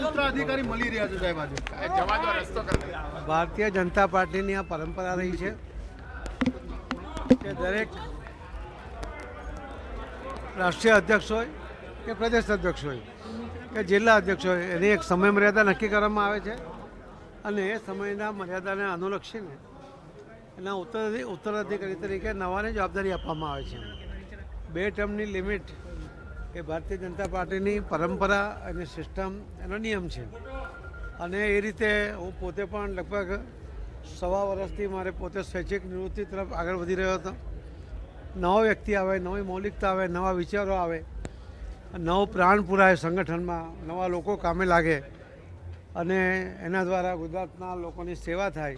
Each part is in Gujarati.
ઉત્તરાધિકારી મળી રહ્યા છે સાહેબ આજે ભારતીય જનતા પાર્ટીની આ પરંપરા રહી છે કે દરેક રાષ્ટ્રીય અધ્યક્ષ હોય કે પ્રદેશ અધ્યક્ષ હોય કે જિલ્લા અધ્યક્ષ હોય એની એક સમય મર્યાદા નક્કી કરવામાં આવે છે અને એ સમયના મર્યાદાને અનુલક્ષીને એના ઉત્તરાધિકારી તરીકે નવાને જવાબદારી આપવામાં આવે છે. 2 ટર્મની લિમિટ એ ભારતીય જનતા પાર્ટીની પરંપરા અને સિસ્ટમ એનો નિયમ છે અને એ રીતે હું પોતે પણ લગભગ 1.25 વર્ષથી મારે પોતે સ્વૈચ્છિક નિવૃત્તિ તરફ આગળ વધી રહ્યો હતો. નવો વ્યક્તિ આવે, નવી મૌલિકતા આવે, નવા વિચારો આવે, નવો પ્રાણ પુરાય સંગઠનમાં, નવા લોકો કામે લાગે અને એના દ્વારા ગુજરાતના લોકોની સેવા થાય,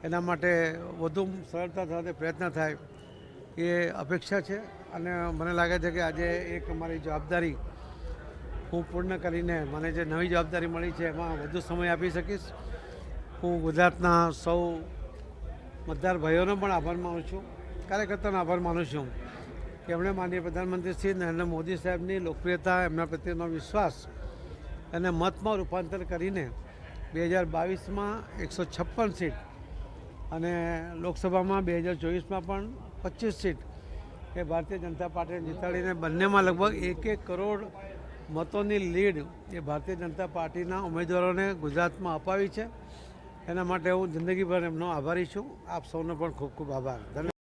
એના માટે વધુ સરળતા સાથે પ્રયત્ન થાય એ અપેક્ષા છે. અને મને લાગે છે કે આજે એક અમારી જવાબદારી હું પૂર્ણ કરીને મને જે નવી જવાબદારી મળી છે એમાં વધુ સમય આપી શકીશ. હું ગુજરાતના સૌ મતદાર ભાઈઓનો પણ આભાર માનું છું, કાર્યકર્તાનો આભાર માનું છું કે એમણે માનનીય પ્રધાનમંત્રી શ્રી નરેન્દ્ર મોદી સાહેબની લોકપ્રિયતા, એમના પ્રત્યેનો વિશ્વાસ અને મતમાં રૂપાંતર કરીને 2022માં 156 સીટ અને લોકસભામાં 2024માં પણ 25 સીટ એ ભારતીય જનતા પાર્ટીને જીતાડીને બંનેમાં લગભગ 1 કરોડ મતોની લીડ એ ભારતીય જનતા પાર્ટીના ઉમેદવારોને ગુજરાતમાં અપાવી છે. એના માટે હું જિંદગીભર એમનો આભારી છું. આપ સૌનો પણ ખૂબ ખૂબ આભાર. ધન્યવાદ.